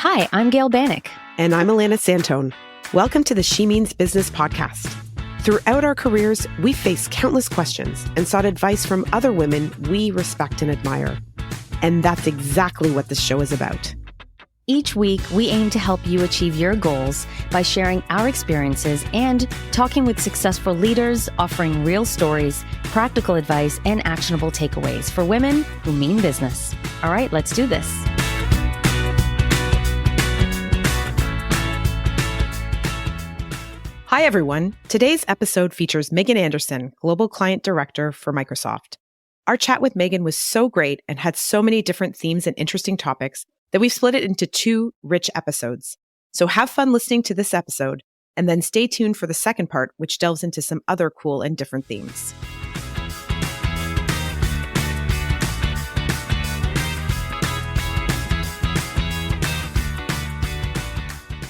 Hi, I'm Gail Bannock. And I'm Alana Santone. Welcome to the She Means Business podcast. Throughout our careers, we faced countless questions and sought advice from other women we respect and admire. And that's exactly what this show is about. Each week, we aim to help you achieve your goals by sharing our experiences and talking with successful leaders, offering real stories, practical advice, and actionable takeaways for women who mean business. All right, let's do this. Hi, everyone. Today's episode features Megan Anderson, Global Client Director for Microsoft. Our chat with Megan was so great and had so many different themes and interesting topics that we've split it into two rich episodes. So have fun listening to this episode, and then stay tuned for the second part, which delves into some other cool and different themes.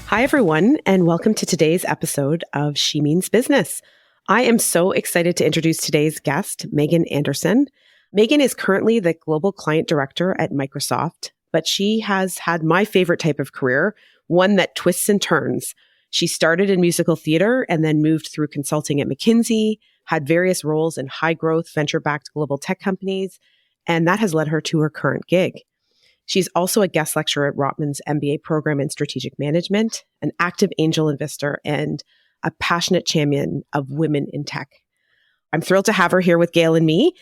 Hi, everyone, and welcome to today's episode of She Means Business. I am so excited to introduce today's guest, Megan Anderson. Megan is currently the Global Client Director at Microsoft, but she has had my favorite type of career, one that twists and turns. She started in musical theater and then moved through consulting at McKinsey, had various roles in high-growth, venture-backed global tech companies, and that has led her to her current gig. She's also a guest lecturer at Rotman's MBA program in strategic management, an active angel investor, and a passionate champion of women in tech. I'm thrilled to have her here with Gail and me.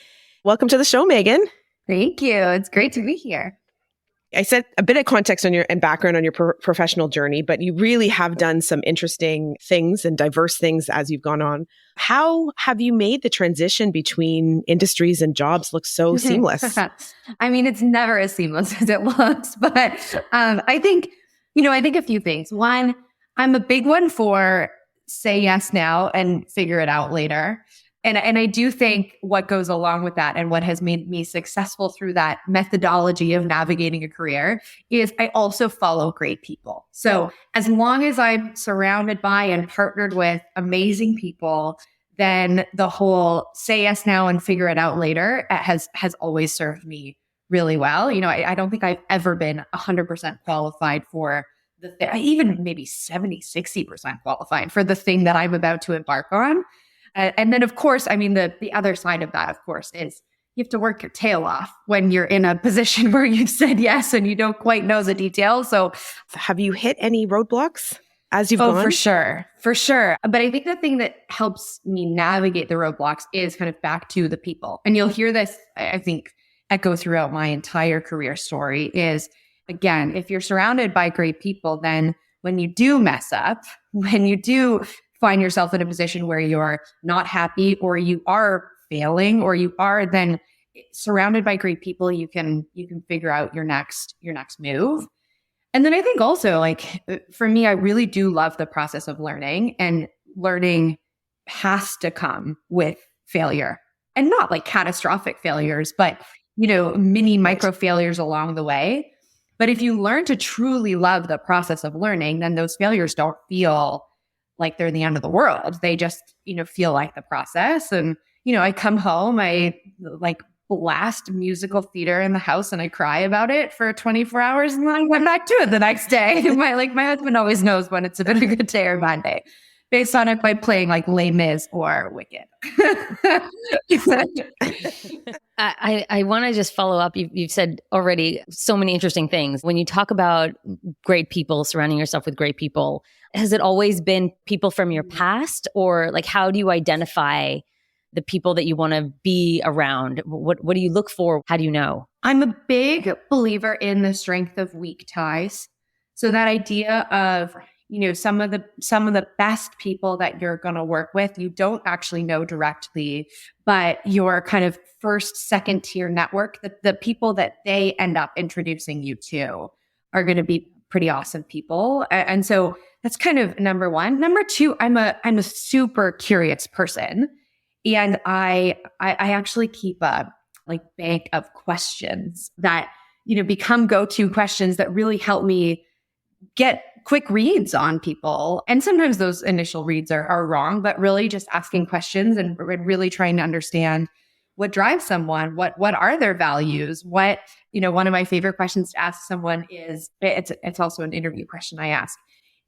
Welcome to the show, Megan. Thank you. It's great to be here. I said a bit of context on your and background on your professional journey, but you really have done some interesting things and diverse things as you've gone on. How have you made the transition between industries and jobs look so seamless? I mean, it's never as seamless as it looks, but I think a few things. One, I'm a big one for say yes now and figure it out later. And I do think what goes along with that and what has made me successful through that methodology of navigating a career is I also follow great people. So as long as I'm surrounded by and partnered with amazing people, then the whole say yes now and figure it out later has always served me really well. I don't think I've ever been 100% qualified for even maybe 70, 60% qualified for the thing that I'm about to embark on. And then, of course, I mean, the other side of that, of course, is you have to work your tail off when you're in a position where you've said yes and you don't quite know the details. So have you hit any roadblocks as you've gone? Oh, for sure. But I think the thing that helps me navigate the roadblocks is kind of back to the people. And you'll hear this, I think, echo throughout my entire career story is, again, if you're surrounded by great people, then when you do mess up, when you do find yourself in a position where you're not happy or you are failing or you are then surrounded by great people, you can figure out your next move. And then I think also, like, for me, I really do love the process of learning, and learning has to come with failure, and not like catastrophic failures, but mini micro failures along the way. But if you learn to truly love the process of learning, then those failures don't feel like they're the end of the world. They just, feel like the process. And, I come home, I like blast musical theater in the house and I cry about it for 24 hours and then I went back to it the next day. My husband always knows when it's a good day or bad day based on it by playing like Les Mis or Wicked. I want to just follow up. You've said already so many interesting things. When you talk about great people, surrounding yourself with great people, has it always been people from your past, or like how do you identify the people that you want to be around? What do you look for? How do you know? I'm a big believer in the strength of weak ties. So that idea of some of the best people that you're going to work with, you don't actually know directly, but your kind of first, second tier network, the people that they end up introducing you to are going to be pretty awesome people. And so that's kind of number one. Number two, I'm a super curious person. And I actually keep a like bank of questions that, become go-to questions that really help me get quick reads on people. And sometimes those initial reads are wrong, but really just asking questions and really trying to understand what drives someone? What are their values? One of my favorite questions to ask someone is, it's also an interview question I ask.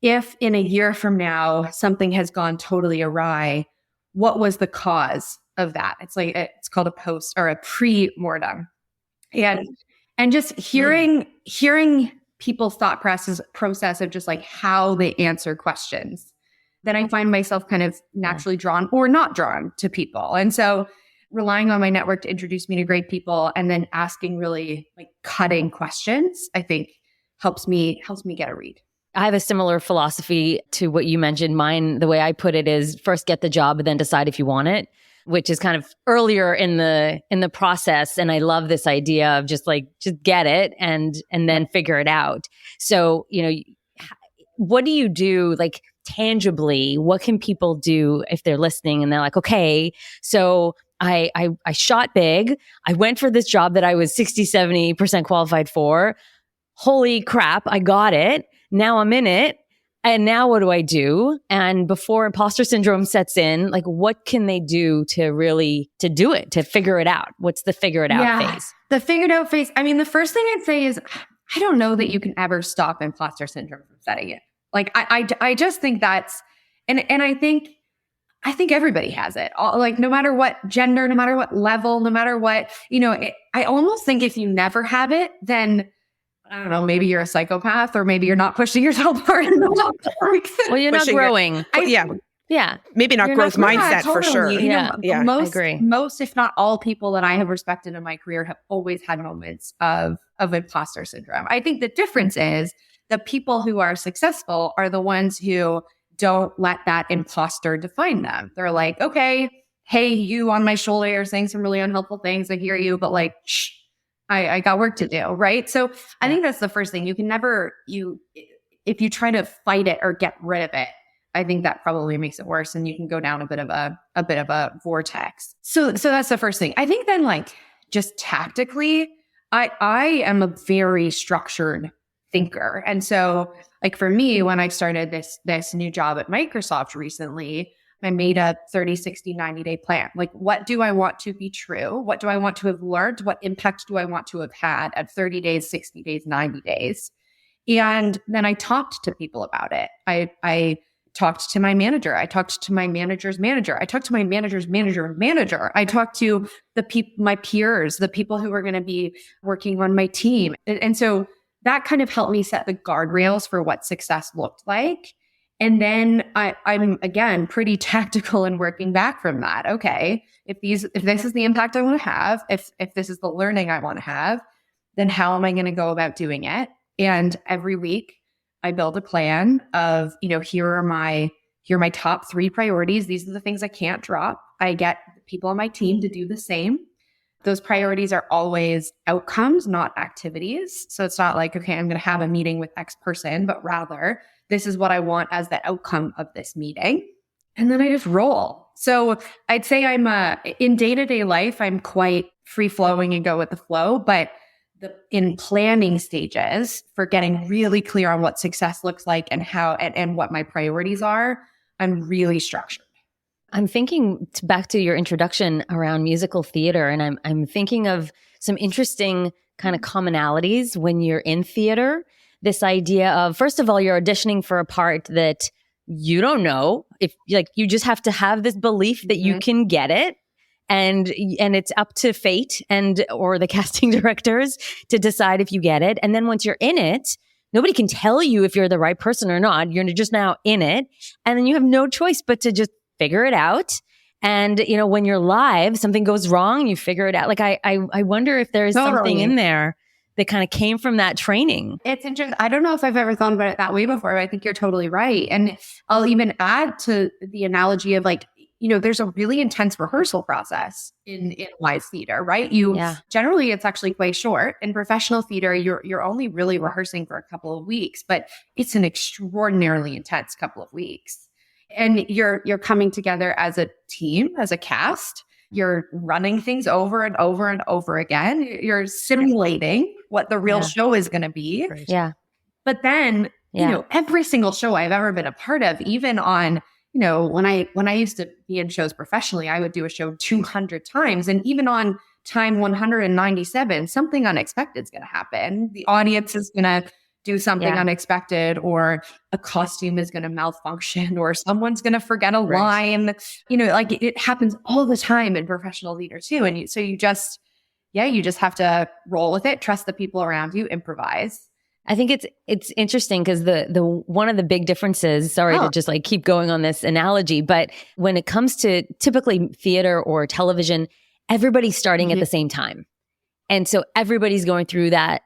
If in a year from now, something has gone totally awry, what was the cause of that? It's called a post or a pre-mortem. And just hearing people's thought process of just like how they answer questions, then I find myself kind of naturally drawn or not drawn to people. And so relying on my network to introduce me to great people and then asking really like cutting questions, I think helps me get a read. I have a similar philosophy to what you mentioned. Mine, the way I put it is first get the job and then decide if you want it, which is kind of earlier in the process. And I love this idea of just get it and then figure it out. So, what do you do like tangibly? What can people do if they're listening and they're like, okay, so I shot big. I went for this job that I was 60, 70% qualified for. Holy crap, I got it. Now I'm in it. And now what do I do? And before imposter syndrome sets in, like what can they do to do it, to figure it out? What's the figure it out phase? The figured out phase. I mean, the first thing I'd say is, I don't know that you can ever stop imposter syndrome from setting in. Like, I just think that's, and I think everybody has it. Like, no matter what gender, no matter what level, no matter what, I almost think if you never have it, then I don't know, maybe you're a psychopath or maybe you're not pushing yourself hard enough. Well, you're not growing. Yeah. Maybe not growth mindset for sure. I agree. Most, if not all people that I have respected in my career have always had moments of imposter syndrome. I think the difference is the people who are successful are the ones who don't let that imposter define them. They're like, okay, hey, you on my shoulder, you're saying some really unhelpful things. I hear you, but like, shh, I got work to do. Right. So I think that's the first thing. You can never, if you try to fight it or get rid of it, I think that probably makes it worse and you can go down a bit of a vortex. So that's the first thing. I think then like just tactically, I am a very structured thinker. And so like for me, when I started this new job at Microsoft recently, I made a 30, 60, 90-day plan. Like, what do I want to be true? What do I want to have learned? What impact do I want to have had at 30 days, 60 days, 90 days? And then I talked to people about it. I talked to my manager. I talked to my manager's manager. I talked to my manager's manager. I talked to my peers, the people who were going to be working on my team. And so that kind of helped me set the guardrails for what success looked like. And then I'm again pretty tactical in working back from that. Okay, if this is the impact I want to have, if this is the learning I want to have, then how am I going to go about doing it? And every week I build a plan of, here are my top 3 priorities. These are the things I can't drop. I get people on my team to do the same. Those priorities are always outcomes, not activities. So it's not like, okay, I'm going to have a meeting with X person, but rather this is what I want as the outcome of this meeting. And then I just roll. So I'd say I'm in day-to-day life, I'm quite free flowing and go with the flow, but in planning stages for getting really clear on what success looks like and how, and what my priorities are, I'm really structured. I'm thinking back to your introduction around musical theater, and I'm thinking of some interesting kind of commonalities when you're in theater. This idea of, first of all, you're auditioning for a part that you don't know. If like you just have to have this belief that you can get it, and it's up to fate or the casting directors to decide if you get it. And then once you're in it, nobody can tell you if you're the right person or not. You're just now in it, and then you have no choice but to just figure it out. And when you're live, something goes wrong, you figure it out. Like I wonder if there's something in there that kind of came from that training. It's interesting. I don't know if I've ever thought about it that way before, but I think you're totally right. And I'll even add to the analogy of like, there's a really intense rehearsal process in live theater, right? Generally it's actually quite short. In professional theater, you're only really rehearsing for a couple of weeks, but it's an extraordinarily intense couple of weeks. And you're coming together as a team, as a cast. You're running things over and over and over again. You're simulating what the real show is going to be. Yeah. But then, every single show I've ever been a part of, even on, when I used to be in shows professionally, I would do a show 200 times. And even on time 197, something unexpected is going to happen. The audience is going to do something unexpected, or a costume is going to malfunction, or someone's going to forget a line. Like it happens all the time in professional theater too. And so you just have to roll with it, trust the people around you, improvise. I think it's interesting because the one of the big differences, sorry to just like keep going on this analogy, but when it comes to typically theater or television, everybody's starting at the same time. And so everybody's going through that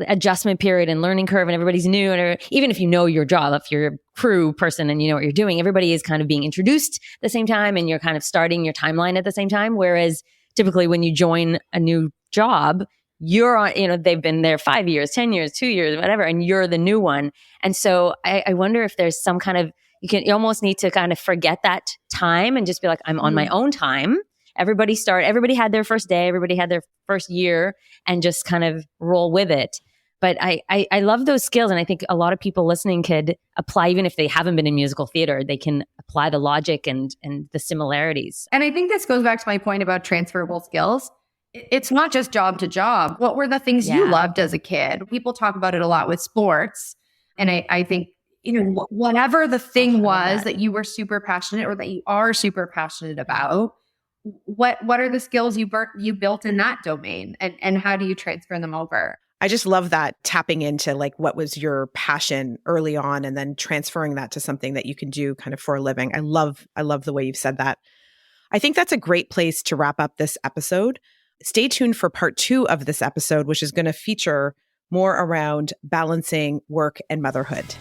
adjustment period and learning curve, and everybody's new. And even if you know your job, if you're a crew person and you know what you're doing, everybody is kind of being introduced at the same time, and you're kind of starting your timeline at the same time. Whereas typically when you join a new job, you're on, they've been there 5 years, 10 years, 2 years, whatever, and you're the new one. And so I wonder if there's some kind of, you almost need to kind of forget that time and just be like, I'm on my own time. Everybody had their first day, everybody had their first year, and just kind of roll with it. But I love those skills. And I think a lot of people listening could apply, even if they haven't been in musical theater, they can apply the logic and the similarities. And I think this goes back to my point about transferable skills. It's not just job to job. What were the things you loved as a kid? People talk about it a lot with sports. And I think, whatever the thing was that you were super passionate or that you are super passionate about, what are the skills you built in that domain, and how do you transfer them over? I just love that, tapping into like what was your passion early on and then transferring that to something that you can do kind of for a living. I love the way you've said that. I think that's a great place to wrap up this episode. Stay tuned for part 2 of this episode, which is going to feature more around balancing work and motherhood.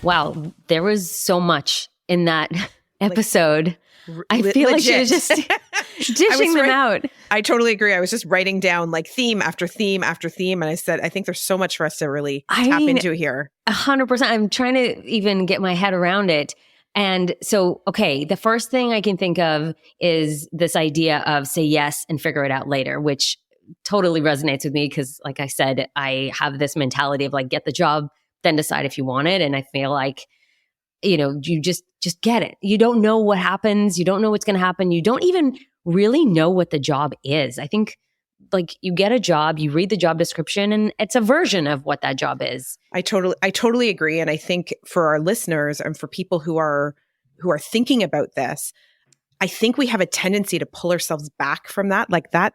Wow, there was so much in that episode. I feel like she was just dishing them out. I totally agree. I was just writing down like theme after theme after theme. And I said, I think there's so much for us to really tap into here. 100%. I'm trying to even get my head around it. And so, okay, the first thing I can think of is this idea of say yes and figure it out later, which totally resonates with me because, like I said, I have this mentality of like, get the job, then decide if you want it. And I feel like, you just get it. You don't know what happens. You don't know what's going to happen. You don't even really know what the job is. I think like you get a job, you read the job description, and it's a version of what that job is. I totally agree. And I think for our listeners and for people who are thinking about this, I think we have a tendency to pull ourselves back from that. Like that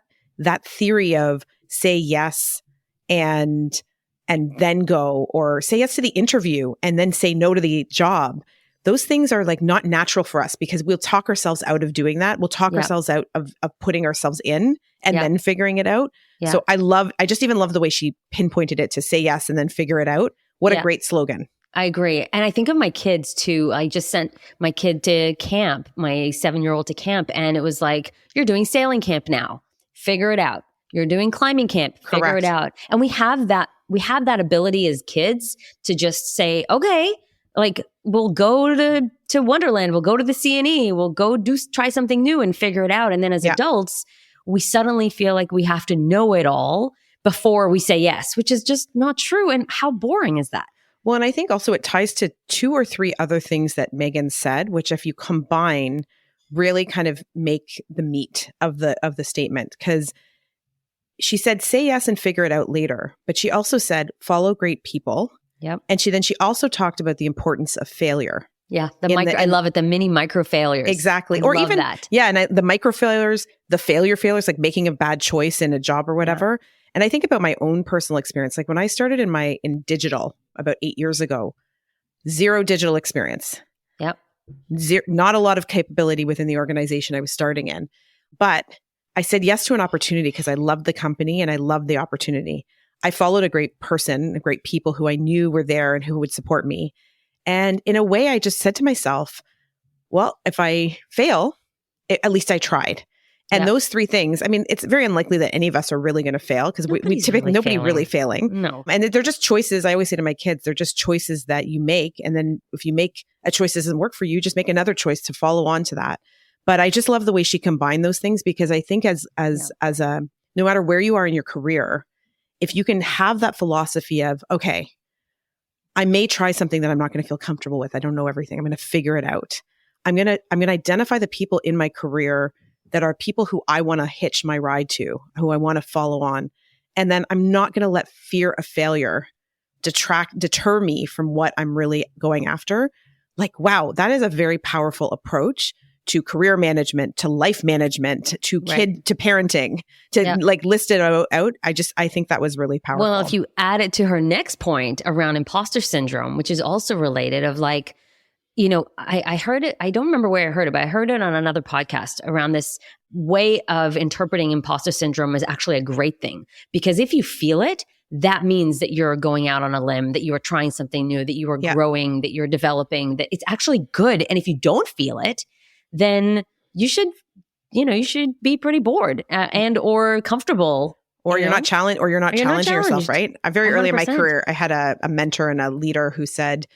theory of say yes and then go, or say yes to the interview and then say no to the job. Those things are like not natural for us because we'll talk ourselves out of doing that. We'll talk ourselves out of putting ourselves in and then figuring it out. Yeah. So I just even love the way she pinpointed it to say yes and then figure it out. What a great slogan. I agree. And I think of my kids too. I just sent my kid to camp, my 7-year-old to camp. And it was like, you're doing sailing camp now. Figure it out. You're doing climbing camp. Figure it out. And we have that ability as kids to just say, okay, like we'll go to Wonderland, we'll go to the CNE, we'll go try something new and figure it out. And then as adults, we suddenly feel like we have to know it all before we say yes, which is just not true. And how boring is that? Well, and I think also it ties to 2 or 3 other things that Megan said, which if you combine, really kind of make the meat of the statement. Because she said, say yes and figure it out later. But she also said, follow great people. Yep. And she also talked about the importance of failure. Yeah. I love it. The mini micro failures. Exactly. I love that. Yeah. And the micro failures, the failures, like making a bad choice in a job or whatever. Yeah. And I think about my own personal experience. Like when I started in digital about 8 years ago, 0 digital experience. Yep. Not a lot of capability within the organization I was starting in. But I said yes to an opportunity because I loved the company and I loved the opportunity. I followed a great person, great people who I knew were there and who would support me. And in a way, I just said to myself, well, if I fail, at least I tried. And those 3 things, I mean, it's very unlikely that any of us are really going to fail because nobody really failing. No. And they're just choices. I always say to my kids, they're just choices that you make. And then if you make a choice that doesn't work for you, just make another choice to follow on to that. But I just love the way she combined those things because I think as a no matter where you are in your career, if you can have that philosophy of, okay, I may try something that I'm not going to feel comfortable with. I don't know everything. I'm going to figure it out. I'm going to identify the people in my career that are people who I want to hitch my ride to, who I want to follow on. And then I'm not going to let fear of failure deter me from what I'm really going after. Like, wow, that is a very powerful approach to career management, to life management, to to parenting, to like list it out. I think that was really powerful. Well, if you add it to her next point around imposter syndrome, which is also related of like, you know, I heard it, I don't remember where I heard it, but I heard it on another podcast around this way of interpreting imposter syndrome as actually a great thing. Because if you feel it, that means that you're going out on a limb, that you are trying something new, that you are growing, that you're developing, that it's actually good. And if you don't feel it, then you should be pretty bored and or comfortable. Or you're not challenged, or you're not challenging yourself, right? Very early in my 100%. career, I had a mentor and a leader who said,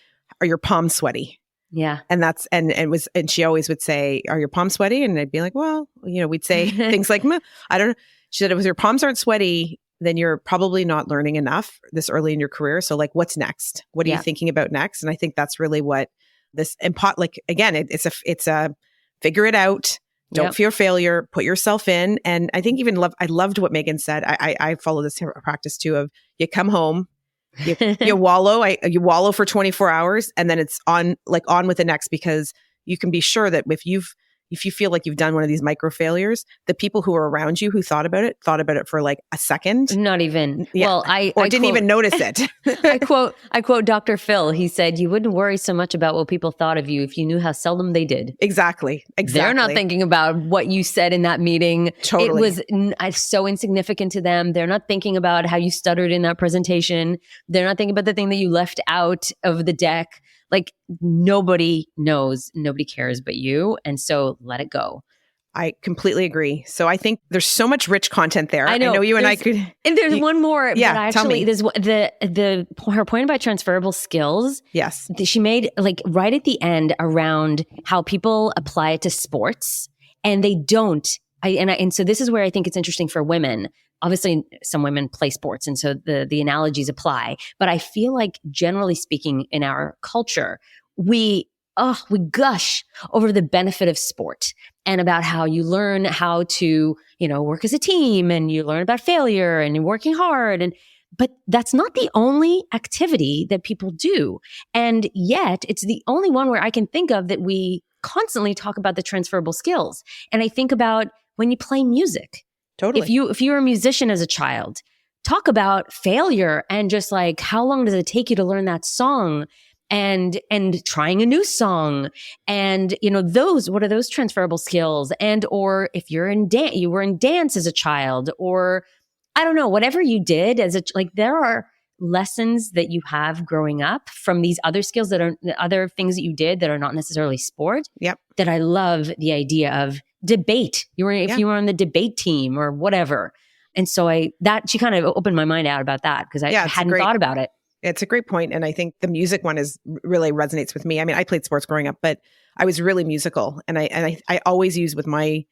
"Are your palms sweaty?" Yeah. And that's, and she always would say, "Are your palms sweaty?" And I'd be like, well, you know, we'd say things like, I don't know. She said, if your palms aren't sweaty, then you're probably not learning enough this early in your career. So like, what's next? What are you thinking about next? And I think that's really what this, like, again, it's a figure it out. Don't fear failure, put yourself in. And I think I loved what Megan said. I follow this practice too of you come home, you wallow for 24 hours and then it's on with the next, because you can be sure that if you feel like you've done one of these micro failures, the people who are around you who thought about it for like a second. Not even. Yeah. Well, I didn't even notice it. I quote Dr. Phil. He said, "You wouldn't worry so much about what people thought of you if you knew how seldom they did." Exactly. They're not thinking about what you said in that meeting. Totally. It was so insignificant to them. They're not thinking about how you stuttered in that presentation. They're not thinking about the thing that you left out of the deck. Like nobody knows, nobody cares but you. And so let it go. I completely agree. So I think there's so much rich content there. I know you and I could. And there's one more. Yeah, but actually, there's her point about transferable skills. Yes. She made like right at the end around how people apply it to sports and they don't. And so this is where I think it's interesting for women. Obviously, some women play sports, and so the analogies apply. But I feel like, generally speaking, in our culture, we gush over the benefit of sport and about how you learn how to, work as a team, and you learn about failure and you're working hard. But that's not the only activity that people do. And yet it's the only one where I can think of that we constantly talk about the transferable skills. And I think about when you play music. Totally. If you were a musician as a child, talk about failure and just like, how long does it take you to learn that song and trying a new song and, what are those transferable skills? And, or if you're you were in dance as a child, or I don't know, whatever you did there are lessons that you have growing up from these other skills that are other things that you did that are not necessarily sport. Yep. That I love the idea of debate. If you were on the debate team or whatever. And so she kind of opened my mind out about that because I hadn't thought about it. It's a great point. And I think the music one really resonates with me. I mean, I played sports growing up, but I was really musical. And I always use with my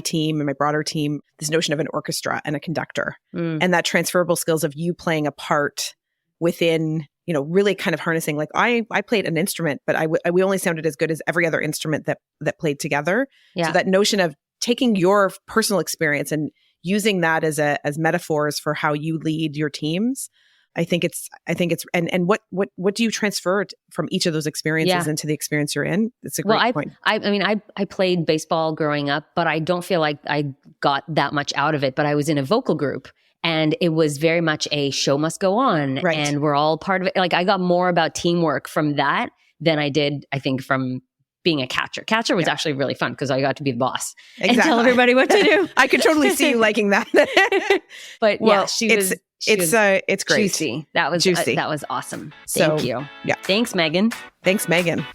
team and my broader team, this notion of an orchestra and a conductor and that transferable skills of you playing a part within, really kind of harnessing, like I played an instrument, but we only sounded as good as every other instrument that played together. Yeah. So that notion of taking your personal experience and using that as metaphors for how you lead your teams. I think it's and what do you transfer from each of those experiences into the experience you're in? It's a great point. I played baseball growing up, but I don't feel like I got that much out of it. But I was in a vocal group and it was very much a show must go on. Right. And we're all part of it. Like I got more about teamwork from that than I did, I think, from being a catcher. Catcher was actually really fun because I got to be the boss and tell everybody what to do. I could totally see you liking that. But it's great. Juicy. That was juicy. That was awesome. Thank you. Yeah. Thanks, Megan. Thanks, Megan.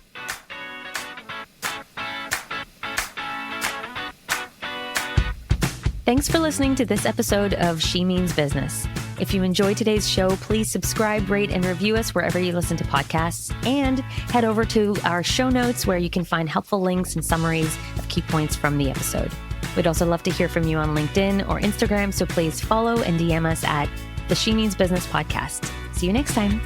Thanks for listening to this episode of She Means Business. If you enjoyed today's show, please subscribe, rate, and review us wherever you listen to podcasts, and head over to our show notes where you can find helpful links and summaries of key points from the episode. We'd also love to hear from you on LinkedIn or Instagram, so please follow and DM us at the She Means Business podcast. See you next time.